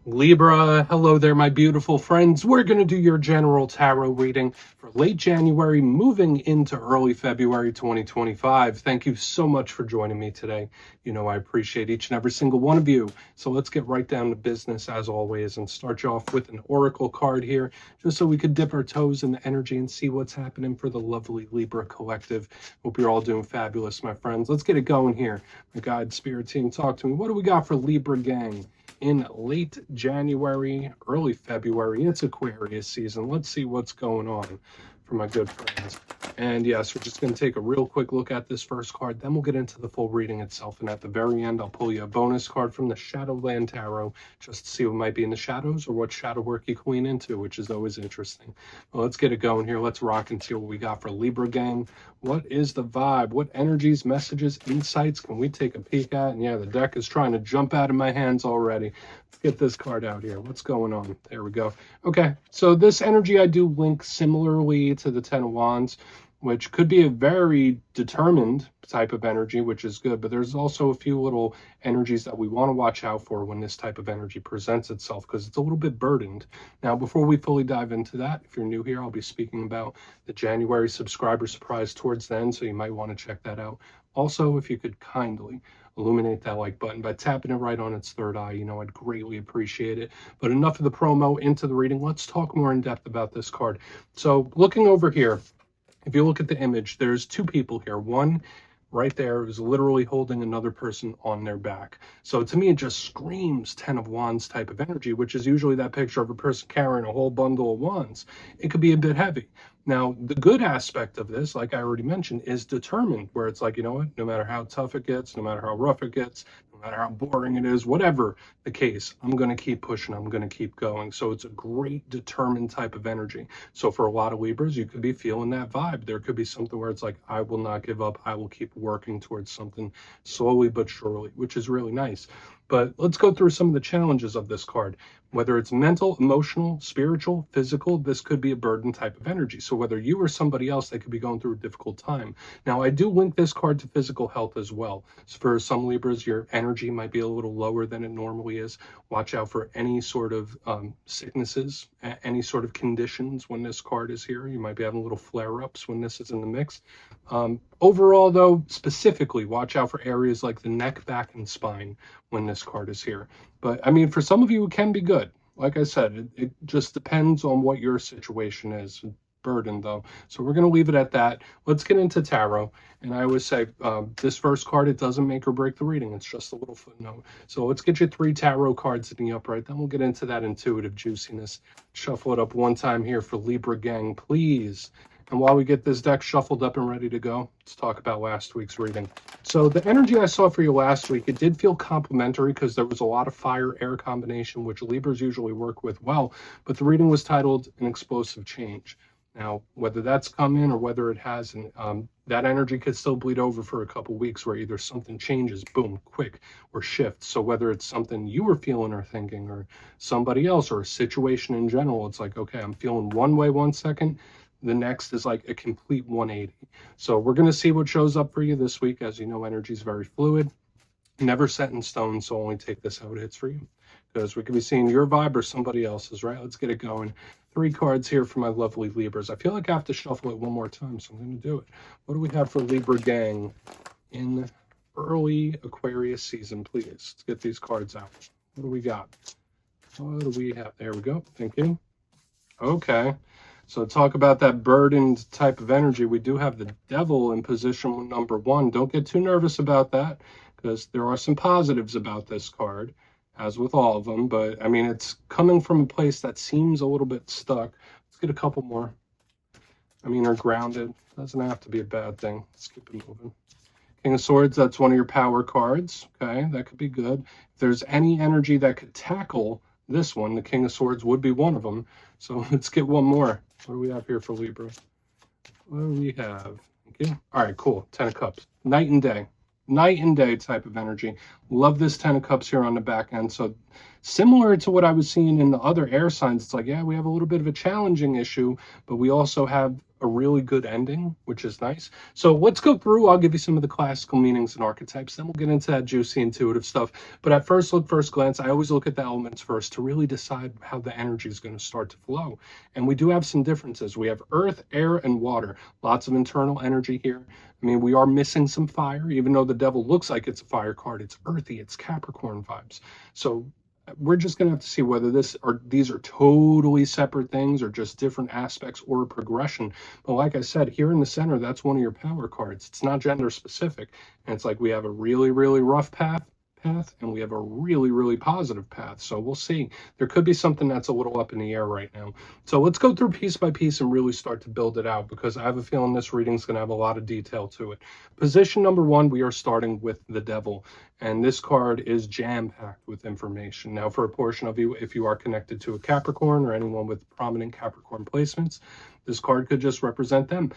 Libra, hello there, my beautiful friends. We're going to do your general tarot reading for late January, moving into early February 2025. Thank you so much for joining me today. You know, I appreciate each and every single one of you. So let's get right down to business as always and start you off with an oracle card here, just so we could dip our toes in the energy and see what's happening for the lovely Libra collective. Hope you're all doing fabulous, my friends. Let's get it going here. My guide spirit team, talk to me. What do we got for Libra gang? In late January, early February, it's Aquarius season. Let's see what's going on for my good friends. And yes, we're just going to take a real quick look at this first card, then we'll get into the full reading itself. And at the very end, I'll pull you a bonus card from the Shadowland Tarot, just to see what might be in the shadows or what shadow work you queen into, which is always interesting. Well, let's get it going here. Let's rock and see what we got for Libra gang. What is the vibe? What energies, messages, insights can we take a peek at? And yeah, the deck is trying to jump out of my hands already. Let's get this card out here. What's going on? There we go. Okay, so this energy I do link similarly to the Ten of Wands, which could be a very determined type of energy, which is good, but there's also a few little energies that we want to watch out for when this type of energy presents itself, because it's a little bit burdened. Now, before we fully dive into that, if you're new here, I'll be speaking about the January subscriber surprise towards the end, so you might want to check that out. Also, if you could kindly illuminate that like button by tapping it right on its third eye, you know, I'd greatly appreciate it. But enough of the promo, into the reading. Let's talk more in depth about this card. So looking over here, if you look at the image, there's two people here. One right there is literally holding another person on their back. So to me, it just screams Ten of Wands type of energy, which is usually that picture of a person carrying a whole bundle of wands. It could be a bit heavy. Now, the good aspect of this, like I already mentioned, is determined, where it's like, you know what, no matter how tough it gets, no matter how rough it gets, no matter how boring it is, whatever the case, I'm going to keep pushing, I'm going to keep going. So it's a great determined type of energy. So for a lot of Libras, you could be feeling that vibe. There could be something where it's like, I will not give up. I will keep working towards something slowly but surely, which is really nice. But let's go through some of the challenges of this card. Whether it's mental, emotional, spiritual, physical, this could be a burden type of energy. So whether you or somebody else, they could be going through a difficult time. Now, I do link this card to physical health as well. So for some Libras, your energy might be a little lower than it normally is. Watch out for any sort of sicknesses, any sort of conditions when this card is here. You might be having little flare-ups when this is in the mix. Overall, though, specifically, watch out for areas like the neck, back, and spine when this card is here. But I mean, for some of you, it can be good. Like I said, it just depends on what your situation is. Burden, though. So we're going to leave it at that. Let's get into tarot. And I always say this first card, it doesn't make or break the reading. It's just a little footnote. So let's get you 3 tarot cards in the upright. Then we'll get into that intuitive juiciness. Shuffle it up one time here for Libra gang, please. And while we get this deck shuffled up and ready to go, let's talk about last week's reading. So the energy I saw for you last week, it did feel complementary because there was a lot of fire-air combination, which Libras usually work with well, but the reading was titled An Explosive Change. Now, whether that's come in or whether it hasn't, that energy could still bleed over for a couple weeks where either something changes, boom, quick, or shifts. So whether it's something you were feeling or thinking or somebody else or a situation in general, it's like, okay, I'm feeling one way 1 second, the next is like a complete 180. So we're going to see what shows up for you this week. As you know, energy is very fluid, never set in stone. So only take this how it hits for you, because we could be seeing your vibe or somebody else's, right? Let's get it going. 3 cards here for my lovely Libras. I feel like I have to shuffle it one more time, so I'm going to do it. What do we have for Libra gang in early Aquarius season, please? Let's get these cards out. What do we got? What do we have? There we go. Thank you. Okay. So talk about that burdened type of energy. We do have the Devil in position number 1. Don't get too nervous about that, because there are some positives about this card, as with all of them. But I mean, it's coming from a place that seems a little bit stuck. Let's get a couple more. I mean, or grounded. Doesn't have to be a bad thing. Let's keep it moving. King of Swords, that's one of your power cards. Okay, that could be good. If there's any energy that could tackle this one, the King of Swords would be one of them. So let's get one more. What do we have here for Libra? What do we have? Okay. All right, cool. 10 of Cups. Night and day. Night and day type of energy. Love this 10 of Cups here on the back end. So similar to what I was seeing in the other air signs, it's like, yeah, we have a little bit of a challenging issue, but we also have a really good ending, which is nice. So let's go through. I'll give you some of the classical meanings and archetypes, then we'll get into that juicy intuitive stuff. But at first glance, I always look at the elements first to really decide how the energy is going to start to flow. And we do have some differences. We have earth, air, and water. Lots of internal energy here. I mean, we are missing some fire, even though the devil looks like it's a fire card. It's earthy, it's Capricorn vibes. So we're just going to have to see whether these are totally separate things or just different aspects or progression. But like I said, here in the center, that's one of your power cards. It's not gender specific. And it's like we have a really, really rough path, and we have a really, really positive path. So we'll see. There could be something that's a little up in the air right now. So let's go through piece by piece and really start to build it out, because I have a feeling this reading is going to have a lot of detail to it. Position number 1, we are starting with the devil. And this card is jam-packed with information. Now, for a portion of you, if you are connected to a Capricorn or anyone with prominent Capricorn placements, this card could just represent them.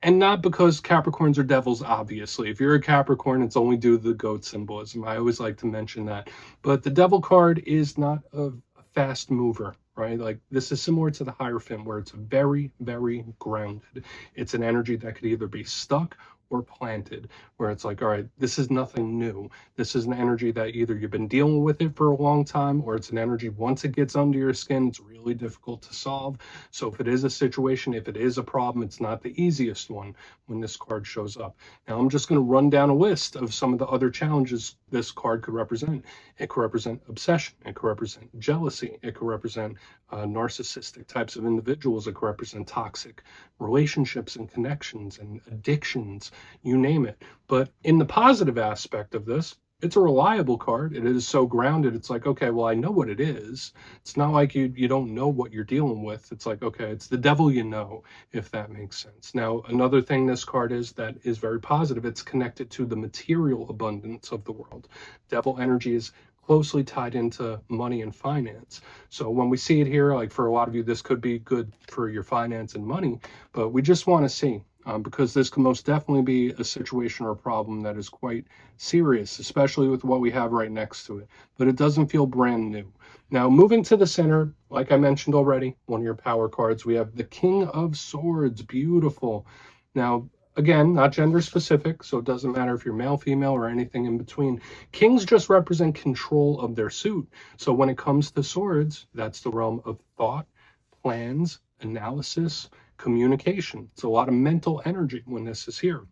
And not because Capricorns are devils, obviously. If you're a Capricorn, it's only due to the goat symbolism. I always like to mention that. But the devil card is not a fast mover, right? Like, this is similar to the Hierophant, where it's very, very grounded. It's an energy that could either be stuck or planted, where it's like, all right, this is nothing new. This is an energy that either you've been dealing with it for a long time, or it's an energy, once it gets under your skin, it's really difficult to solve. So if it is a situation, if it is a problem, it's not the easiest one when this card shows up. Now, I'm just going to run down a list of some of the other challenges this card could represent. It could represent obsession. It could represent jealousy. It could represent narcissistic types of individuals. It could represent toxic relationships and connections and addictions, you name it. But in the positive aspect of this, it's a reliable card. It is so grounded. It's like, okay, well, I know what it is. It's not like you don't know what you're dealing with. It's like, okay, it's the devil, you know, if that makes sense. Now, another thing this card is that is very positive. It's connected to the material abundance of the world. Devil energy is closely tied into money and finance. So when we see it here, like for a lot of you, this could be good for your finance and money, but we just want to see, because this can most definitely be a situation or a problem that is quite serious, especially with what we have right next to it. But it doesn't feel brand new. Now, moving to the center, like I mentioned already, one of your power cards, we have the King of Swords. Beautiful. Now, again, not gender specific, so it doesn't matter if you're male, female, or anything in between. Kings just represent control of their suit. So when it comes to swords, that's the realm of thought, plans, analysis, communication. It's a lot of mental energy when this is here.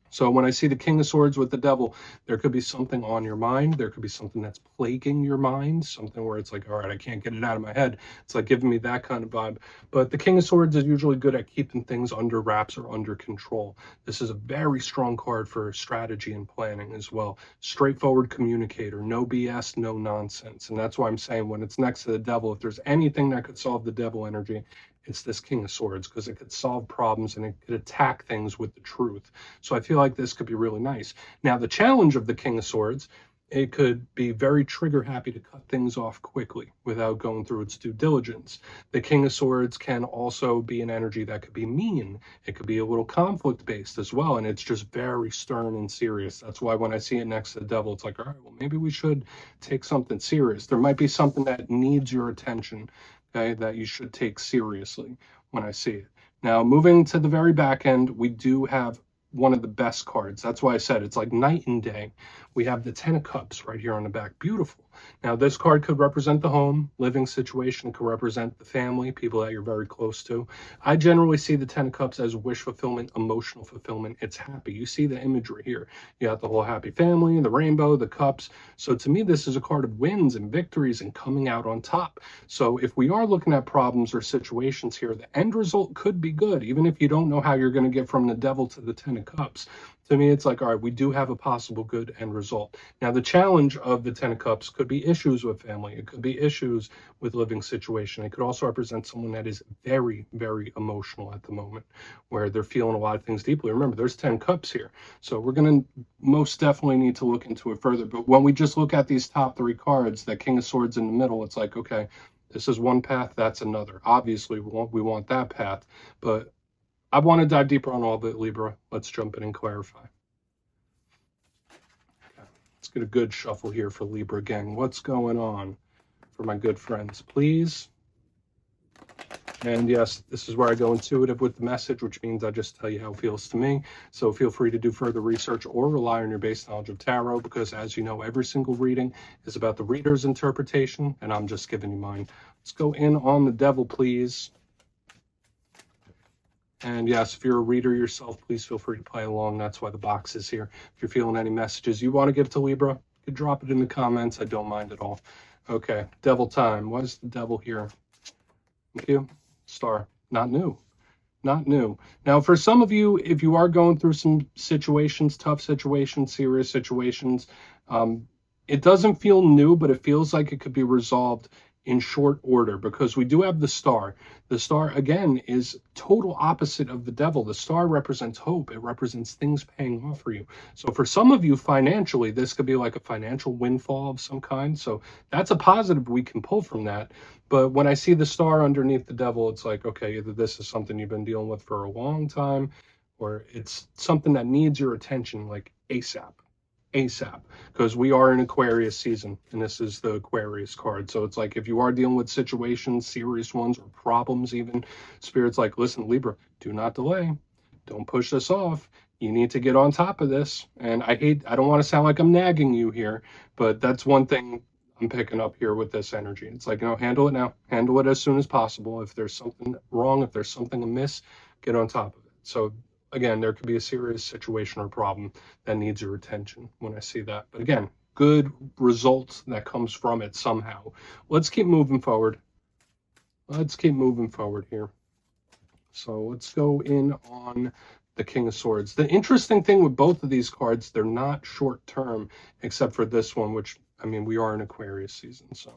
So when I see the King of Swords with the devil, there could be something on your mind. There could be something that's plaguing your mind, something where it's like, all right, I can't get it out of my head. It's like giving me that kind of vibe. But the King of Swords is usually good at keeping things under wraps or under control. This is a very strong card for strategy and planning as well. Straightforward communicator, no BS, no nonsense. And that's why I'm saying when it's next to the devil, if there's anything that could solve the devil energy, it's this King of Swords, because it could solve problems and it could attack things with the truth. So I feel like this could be really nice. Now, the challenge of the King of Swords, it could be very trigger happy to cut things off quickly without going through its due diligence. The King of Swords can also be an energy that could be mean. It could be a little conflict based as well. And it's just very stern and serious. That's why when I see it next to the devil, it's like, all right, well, maybe we should take something serious. There might be something that needs your attention, okay, that you should take seriously when I see it. Now, moving to the very back end, we do have one of the best cards. That's why I said it's like night and day. We have the 10 of Cups right here on the back. Beautiful. Now, this card could represent the home, living situation. It could represent the family, people that you're very close to. I generally see the 10 of Cups as wish fulfillment, emotional fulfillment. It's happy. You see the imagery here. You got the whole happy family, the rainbow, the cups. So to me, this is a card of wins and victories and coming out on top. So if we are looking at problems or situations here, the end result could be good, even if you don't know how you're going to get from the devil to the 10 of Cups. To me, it's like, all right, we do have a possible good end result. Now, the challenge of the 10 of Cups could be issues with family. It could be issues with living situation. It could also represent someone that is very, very emotional at the moment, where they're feeling a lot of things deeply. Remember, there's 10 Cups here. So we're going to most definitely need to look into it further. But when we just look at these top 3 cards, that King of Swords in the middle, it's like, okay, this is one path, that's another. Obviously, we want that path, but I want to dive deeper on all of it, Libra. Let's jump in and clarify. Okay. Let's get a good shuffle here for Libra gang. What's going on for my good friends? Please And yes, this is where I go intuitive with the message, which means I just tell you how it feels to me. So feel free to do further research or rely on your base knowledge of tarot, because as you know, every single reading is about the reader's interpretation, and I'm just giving you mine. Let's go in on the devil, please. And yes, if you're a reader yourself, please feel free to play along. That's why the box is here. If you're feeling any messages you want to give to Libra, you can drop it in the comments. I don't mind at all. Okay, devil time. What is the devil here? Thank you. Star. Not new. Not new. Now, for some of you, if you are going through some situations, tough situations, serious situations, it doesn't feel new, but it feels like it could be resolved in short order, because we do have the star. The star, again, is total opposite of the devil. The star represents hope. It represents things paying off for you. So for some of you, financially, this could be like a financial windfall of some kind. So that's a positive we can pull from that. But when I see the star underneath the devil, it's like, okay, either this is something you've been dealing with for a long time, or it's something that needs your attention like ASAP. ASAP, because we are in Aquarius season, and this is the Aquarius card. So it's like, if you are dealing with situations, serious ones, or problems even, Spirit's like, listen, Libra, do not delay. Don't push this off. You need to get on top of this. And I don't want to sound like I'm nagging you here, but that's one thing I'm picking up here with this energy. It's like, handle it now. Handle it as soon as possible. If there's something wrong, if there's something amiss, get on top of it. So again, there could be a serious situation or problem that needs your attention when I see that. But again, good results that comes from it somehow. Let's keep moving forward. Let's keep moving forward here. So let's go in on the King of Swords. The interesting thing with both of these cards, they're not short term, except for this one, which, I mean, we are in Aquarius season. So,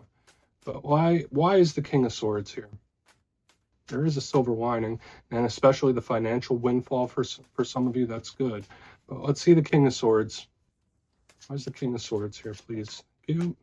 but why is the King of Swords here? There is a silver lining, and especially the financial windfall for some of you, that's good. But let's see the King of Swords. Where's the King of Swords here, please? Thank you.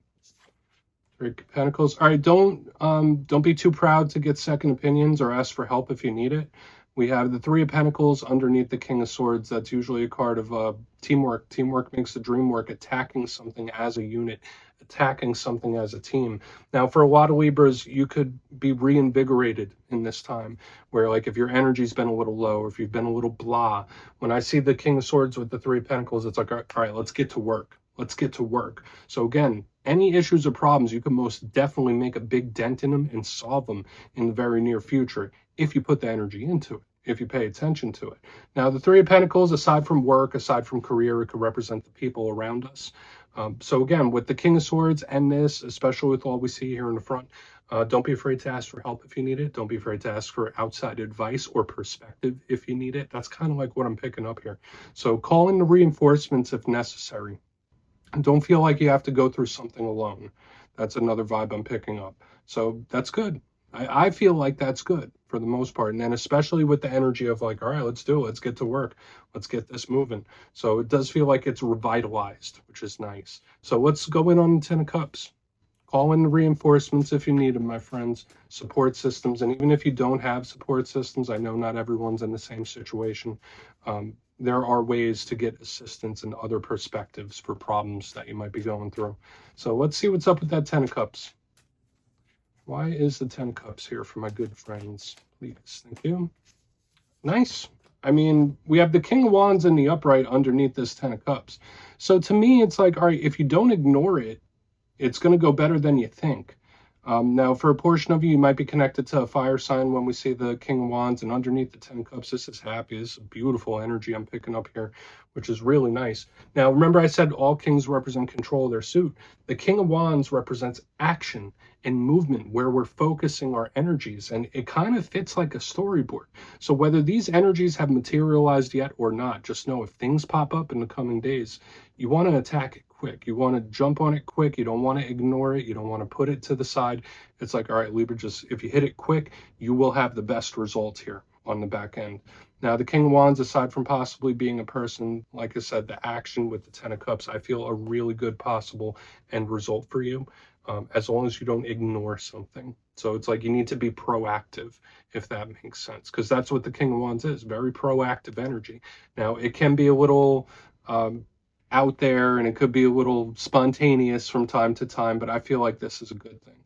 Three of Pentacles. All right, don't be too proud to get second opinions or ask for help if you need it. We have the Three of Pentacles underneath the King of Swords. That's usually a card of teamwork. Teamwork makes the dream work, attacking something as a unit, attacking something as a team. Now, for a lot of Libras, you could be reinvigorated in this time, where like if your energy's been a little low, or if you've been a little blah. When I see the King of Swords with the Three of Pentacles, it's like, all right, let's get to work. Let's get to work. So again, any issues or problems, you can most definitely make a big dent in them and solve them in the very near future if you put the energy into it, if you pay attention to it. Now, the Three of Pentacles, aside from work, aside from career, it could represent the people around us. So again, with the King of Swords and this, especially with all we see here in the front, don't be afraid to ask for help if you need it. Don't be afraid to ask for outside advice or perspective if you need it. That's kind of like what I'm picking up here. So call in the reinforcements if necessary. Don't feel like you have to go through something alone. That's another vibe I'm picking up. So that's good. I feel like that's good for the most part. And then especially with the energy of like, all right, let's do it. Let's get to work. Let's get this moving. So it does feel like it's revitalized, which is nice. So let's go in on the Ten of Cups. Call in the reinforcements if you need them, my friends. Support systems. And even if you don't have support systems, I know not everyone's in the same situation. There are ways to get assistance and other perspectives for problems that you might be going through. So let's see what's up with that Ten of Cups. Why is the Ten of Cups here for my good friends? Please, thank you. Nice. I mean, we have the King of Wands in the upright underneath this Ten of Cups. So to me, it's like, all right, if you don't ignore it, it's going to go better than you think. Now, for a portion of you, you might be connected to a fire sign when we see the King of Wands, and underneath the Ten of Cups, this is happy. This is beautiful energy I'm picking up here, which is really nice. Now, remember I said all kings represent control of their suit. The King of Wands represents action and movement, where we're focusing our energies, and it kind of fits like a storyboard. So whether these energies have materialized yet or not, just know if things pop up in the coming days, you want to attack it quick. You want to jump on it quick. You don't want to ignore it. You don't want to put it to the side. It's like, all right, Libra, just if you hit it quick, you will have the best results here on the back end. Now, the King of Wands, aside from possibly being a person, like I said, the action with the Ten of Cups, I feel a really good possible end result for you, as long as you don't ignore something. So it's like you need to be proactive, if that makes sense, because that's what the King of Wands is, very proactive energy. Now, it can be a little out there, and it could be a little spontaneous from time to time, but I feel like this is a good thing.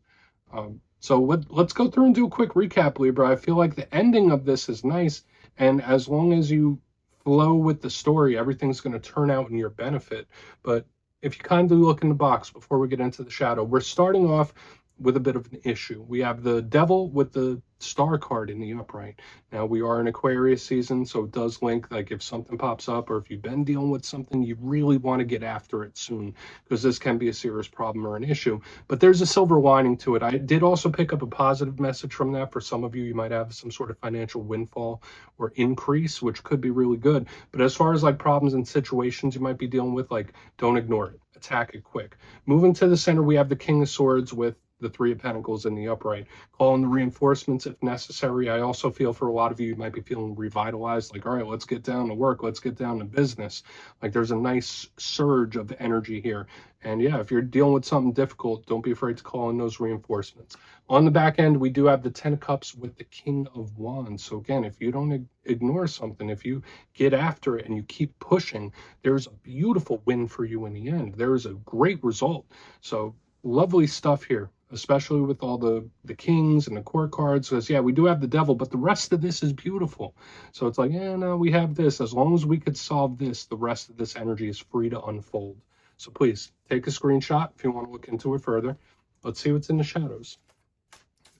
So let's go through and do a quick recap, Libra. I feel like the ending of this is nice, and as long as you flow with the story, everything's going to turn out in your benefit. But if you kindly look in the box before we get into the shadow, we're starting off with a bit of an issue. We have the devil with the star card in the upright. Now, we are in Aquarius season, so it does link, like if something pops up or if you've been dealing with something, you really want to get after it soon, because this can be a serious problem or an issue. But there's a silver lining to it. I did also pick up a positive message from that. For some of you, you might have some sort of financial windfall or increase, which could be really good. But as far as like problems and situations you might be dealing with, like, don't ignore it. Attack it quick. Moving to the center, we have the King of Swords with the Three of Pentacles in the upright. Call in the reinforcements if necessary. I also feel for a lot of you, you might be feeling revitalized, like, all right, let's get down to work, let's get down to business. Like, there's a nice surge of energy here. And yeah, if you're dealing with something difficult, don't be afraid to call in those reinforcements. On the back end, we do have the 10 of Cups with the King of Wands. So again, if you don't ignore something, if you get after it and you keep pushing, there's a beautiful win for you in the end. There is a great result. So lovely stuff here, especially with all the kings and the court cards, because yeah, we do have the devil, but the rest of this is beautiful. So it's like, yeah, no, we have this. As long as we could solve this, the rest of this energy is free to unfold. So please take a screenshot if you want to look into it further. Let's see what's in the shadows.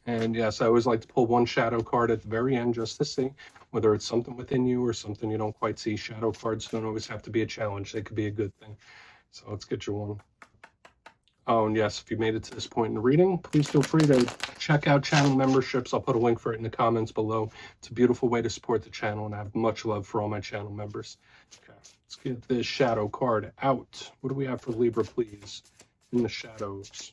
And yes, I always like to pull one shadow card at the very end just to see whether it's something within you or something you don't quite see. Shadow cards don't always have to be a challenge. They could be a good thing. So let's get you one. Oh, and yes, if you made it to this point in the reading, please feel free to check out channel memberships. I'll put a link for it in the comments below. It's a beautiful way to support the channel, and I have much love for all my channel members. Okay, let's get this shadow card out. What do we have for Libra, please, in the shadows?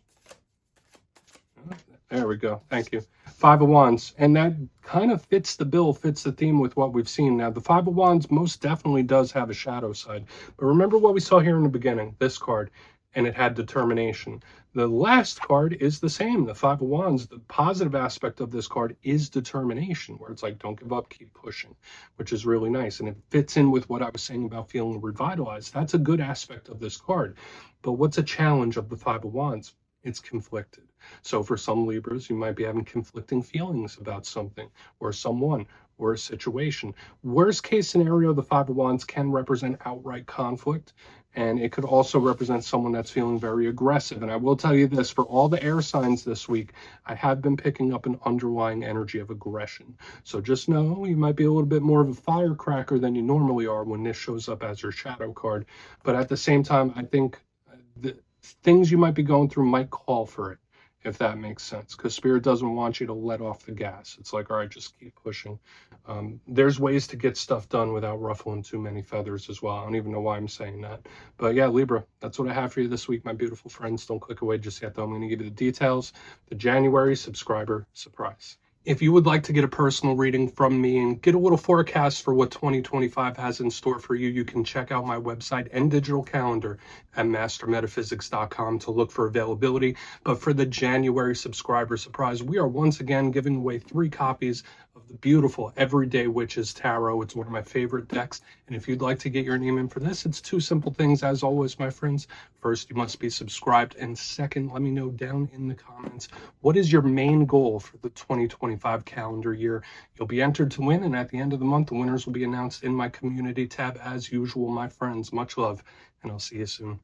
There we go. Thank you. Five of Wands. And that kind of fits the bill, fits the theme with what we've seen. Now, the Five of Wands most definitely does have a shadow side. But remember what we saw here in the beginning, this card, and it had determination. The last card is the same, the Five of Wands. The positive aspect of this card is determination, where it's like, don't give up, keep pushing, which is really nice. And it fits in with what I was saying about feeling revitalized. That's a good aspect of this card. But what's a challenge of the Five of Wands? It's conflicted. So for some Libras, you might be having conflicting feelings about something or someone or a situation. Worst case scenario, the Five of Wands can represent outright conflict, and it could also represent someone that's feeling very aggressive. And I will tell you this, for all the air signs this week, I have been picking up an underlying energy of aggression. So just know you might be a little bit more of a firecracker than you normally are when this shows up as your shadow card. But at the same time, I think the things you might be going through might call for it, if that makes sense, because Spirit doesn't want you to let off the gas. It's like, all right, just keep pushing. There's ways to get stuff done without ruffling too many feathers as well. I don't even know why I'm saying that. But yeah, Libra, that's what I have for you this week, my beautiful friends. Don't click away just yet, though. I'm going to give you the details. The January subscriber surprise. If you would like to get a personal reading from me and get a little forecast for what 2025 has in store for you, you can check out my website and digital calendar at mastermetaphysics.com to look for availability. But for the January subscriber surprise, we are once again giving away 3 copies of the beautiful Everyday Witches Tarot. It's one of my favorite decks. And if you'd like to get your name in for this, it's 2 simple things, as always, my friends. First, you must be subscribed. And second, let me know down in the comments, what is your main goal for the 2025 calendar year? You'll be entered to win, and at the end of the month, the winners will be announced in my community tab as usual, my friends. Much love, and I'll see you soon.